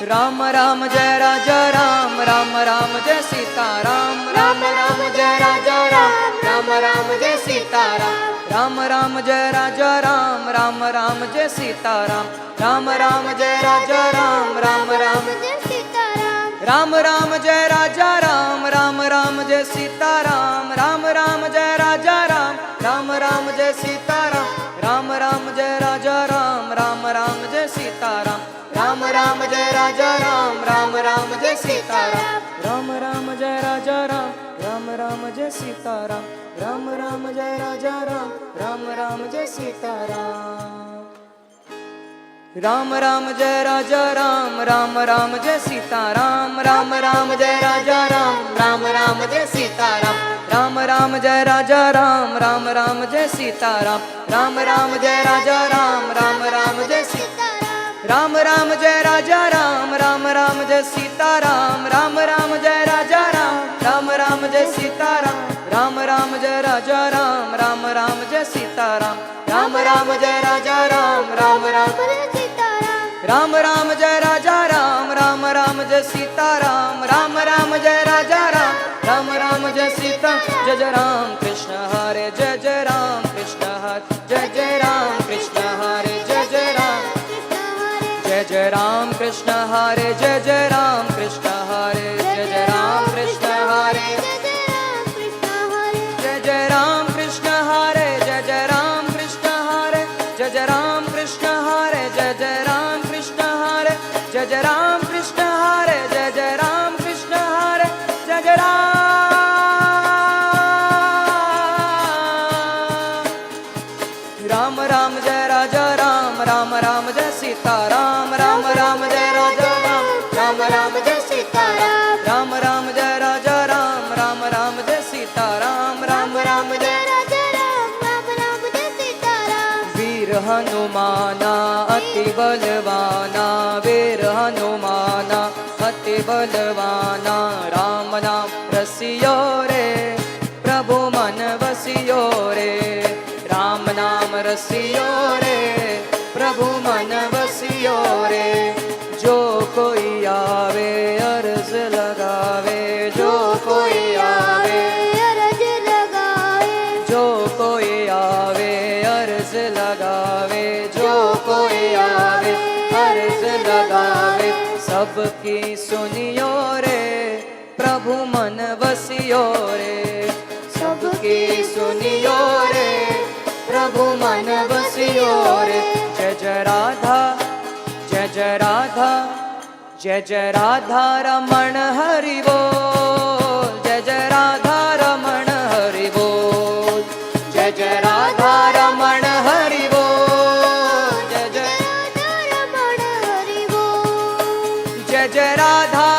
राम राम जय राजा राम, राम राम जय सीताराम, राम राम जय राजा राम, राम राम जय सीताराम, राम राम जय राजा राम, राम राम जय सीताराम, राम राम जय राजा राम, राम राम जय सीताराम, राम राम जय राजा राम, राम राम जय सीताराम, राम राम जय राजा राम, राम राम जय सीताराम, राम राम जय राजा राम, राम राम जय सीताराम, राम राम जय राजा राम, राम राम जय सीताराम, राम राम जय राजा राम, राम राम जय सीताराम, राम राम जय राजा राम, राम राम जय सीताराम, राम राम जय राजा राम, राम राम जय सीताराम, राम राम जय राजा राम, राम राम जय सीताराम, राम राम जय राजा राम, राम राम जय सीताराम, राम राम जय राजा राम, राम राम जय सीताराम, राम राम जय राजा राम, राम राम जय सीताराम, राम राम जय राजा राम, राम राम जय सीताराम, राम राम जय राजा राम, राम राम जय सीताराम, राम राम जय राजा राम, राम राम राम राम जय राजा राम, राम राम जय सीताराम, राम राम जय राजा राम, राम राम जय सीता, जय जय राम कृष्ण हरे, जय जय राम कृष्ण हरे, जय जय राम कृष्ण हरे, जय जय राम, जय जय राम कृष्ण हरे, जय जय राम कृष्ण हरे, जय जय राम कृष्ण हरे, जय जय राम कृष्ण हरे, जय जय राम कृष्ण हरे, जय जय राम कृष्ण हरे, जय जय राम कृष्ण हरे, जय जय राम कृष्ण हरे, जय जय राम कृष्ण हरे, जय जय राम राम जय राजा राम, राम राम जय सीताराम, राम राम जय राजा राम, राम राम जय सीताराम, राम राम जय राजा राम, राम राम जय सीताराम, राम राम जय राजा राम, राम राम जय सीताराम, वीर हनुमाना अति बलवाना, वीर हनुमाना अति बलवाना, राम नाम रसियो रे, प्रभु मन बसियो रे, राम नाम रसियो रे, प्रभु मन बसियो रे, जो कोई आवे अर्ज लगावे, जो कोई आवे अर्ज लगावे, जो कोई आवे अर्ज लगावे, जो कोई आवे अर्ज लगावे, सबकी सुनियो रे, प्रभु मन बसियो रे, सबकी सुनियो रे, प्रभु मन बसियो रे, जय जय राधा, जय जय राधा, जय जय राधा रमण हरि बोल, जय जय राधा रमण हरि बोल, जय जय राधा रमण हरि बोल, जय जय राधा रमण हरि बोल, जय जय राधा